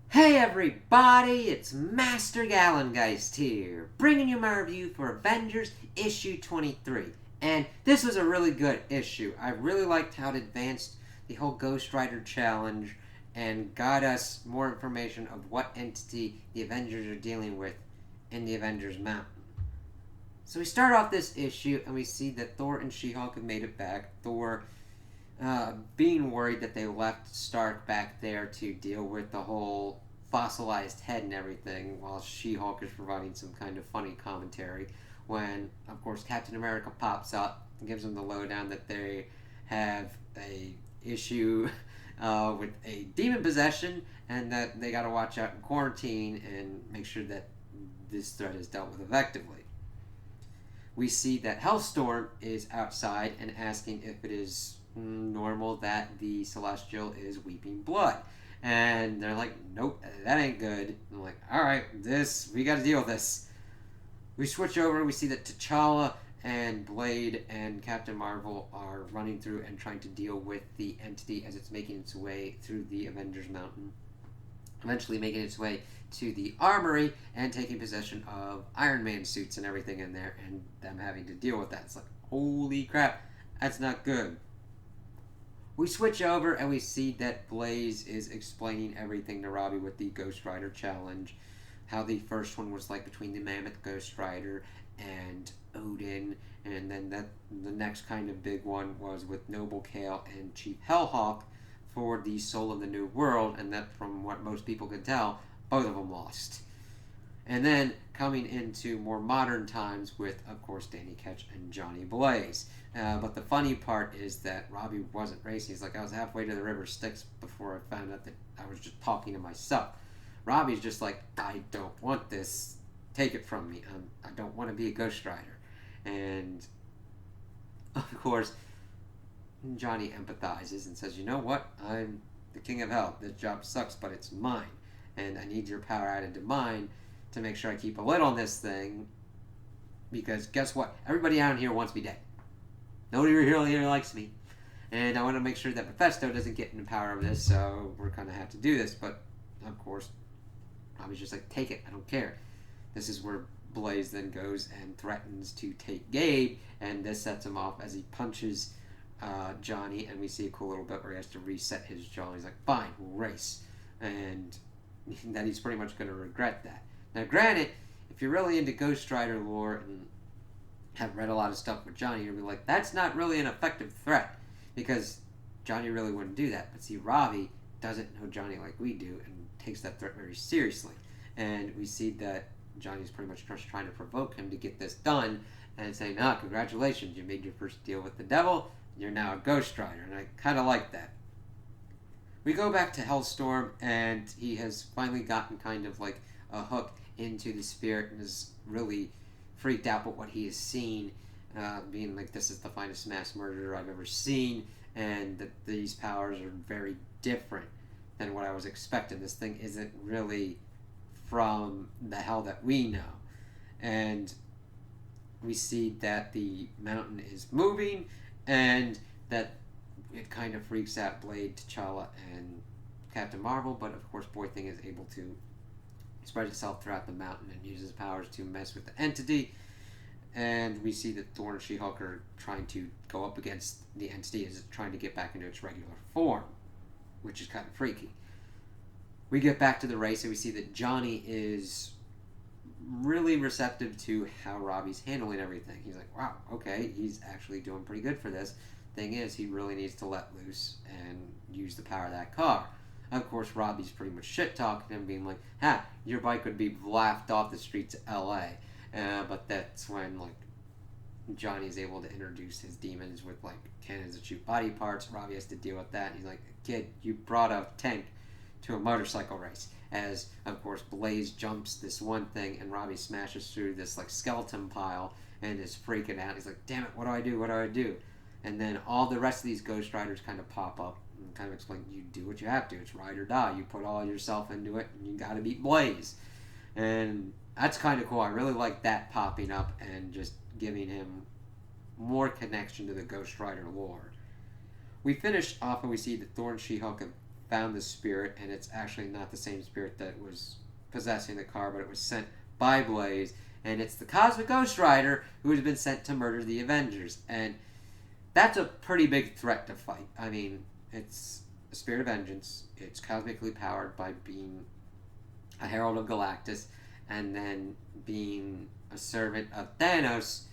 Hey everybody, it's Master Gallengeist here, bringing you my review for Avengers issue 23. And this was a really good issue. I really liked how it advanced the whole Ghost Rider challenge and got us more information of what entity the Avengers are dealing with in the Avengers Mountain. So we start off this issue and we see that Thor and She-Hulk have made it back. Thor being worried that they left Stark back there to deal with the whole fossilized head and everything, while She-Hulk is providing some kind of funny commentary. When, of course, Captain America pops up and gives them the lowdown that they have a issue with a demon possession, and that they got to watch out in quarantine and make sure that this threat is dealt with effectively. We see that Hellstorm is outside and asking if it is normal that the Celestial is weeping blood. And they're like, nope, that ain't good. And I'm like, alright, we gotta deal with this. We switch over, we see that T'Challa and Blade and Captain Marvel are running through and trying to deal with the entity as it's making its way through the Avengers Mountain. Eventually making its way to the armory and taking possession of Iron Man suits and everything in there, and them having to deal with that. It's like, holy crap, that's not good. We switch over and we see that Blaze is explaining everything to Robbie with the Ghost Rider challenge. How the first one was like between the Mammoth Ghost Rider and Odin, and then the next kind of big one was with Noble Kale and Chief Hellhawk for the Soul of the New World, and that, from what most people could tell, both of them lost. And then coming into more modern times with, of course, Danny Ketch and Johnny Blaze. But the funny part is that Robbie wasn't racing. He's like, I was halfway to the River Styx before I found out that I was just talking to myself. Robbie's just like, I don't want this. Take it from me. I don't want to be a Ghost Rider. And, of course, Johnny empathizes and says, you know what? I'm the king of hell. This job sucks, but it's mine. And I need your power added to mine to make sure I keep a lid on this thing. Because guess what? Everybody out here wants me dead. Nobody here likes me. And I want to make sure that Mephisto doesn't get in the power of this, so we're going to have to do this. But, of course, Robbie's just like, take it. I don't care. This is where Blaze then goes and threatens to take Gabe, and this sets him off as he punches Johnny, and we see a cool little bit where he has to reset his jaw. He's like, fine, we'll race. And that he's pretty much going to regret that. Now, granted, if you're really into Ghost Rider lore and have read a lot of stuff with Johnny, you'll be like, that's not really an effective threat, because Johnny really wouldn't do that. But see, Robbie doesn't know Johnny like we do and takes that threat very seriously. And we see that Johnny's pretty much just trying to provoke him to get this done and saying, congratulations, you made your first deal with the devil, you're now a Ghost Rider. And I kind of like that. We go back to Hellstorm, and he has finally gotten kind of like a hook into the spirit and is really freaked out with what he has seen, being like, this is the finest mass murderer I've ever seen, and that these powers are very different than what I was expecting. This thing isn't really from the hell that we know. And we see that the mountain is moving, and that it kind of freaks out Blade, T'Challa, and Captain Marvel, but of course Boy Thing is able to spread itself throughout the mountain and uses powers to mess with the entity. And we see that Thor and She-Hulk are trying to go up against the entity as it's trying to get back into its regular form, which is kind of freaky. We get back to the race and we see that Johnny is really receptive to how Robbie's handling everything. He's like, wow, okay, he's actually doing pretty good for this. Thing is, he really needs to let loose and use the power of that car. Of course, Robbie's pretty much shit-talking him, being like, your bike would be laughed off the streets of L.A. But that's when, like, Johnny's able to introduce his demons with, like, cannons that shoot body parts. Robbie has to deal with that. And he's like, kid, you brought a tank to a motorcycle race. As, of course, Blaze jumps this one thing, and Robbie smashes through this, like, skeleton pile and is freaking out. He's like, damn it, what do I do? What do I do? And then all the rest of these Ghost Riders kind of pop up and kind of explain, you do what you have to. It's ride or die. You put all yourself into it, and you got to beat Blaze. And that's kind of cool. I really like that popping up and just giving him more connection to the Ghost Rider lore. We finish off and we see that Thor and She-Hulk have found the spirit, and it's actually not the same spirit that was possessing the car, but it was sent by Blaze, and it's the Cosmic Ghost Rider who has been sent to murder the Avengers, and that's a pretty big threat to fight. I mean, it's a spirit of vengeance. It's cosmically powered by being a herald of Galactus, and then being a servant of Thanos.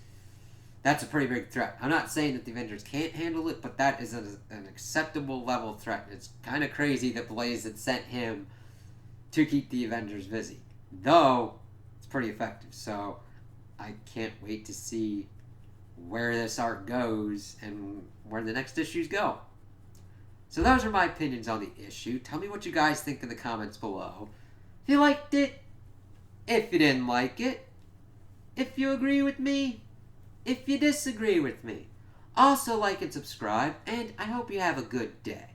That's a pretty big threat. I'm not saying that the Avengers can't handle it, but that is an acceptable level threat. It's kind of crazy that Blaze had sent him to keep the Avengers busy. Though, it's pretty effective. So, I can't wait to see where this arc goes and where the next issues go. So those are my opinions on the issue. Tell me what you guys think in the comments below. If you liked it, if you didn't like it, if you agree with me, if you disagree with me. Also like and subscribe, and I hope you have a good day.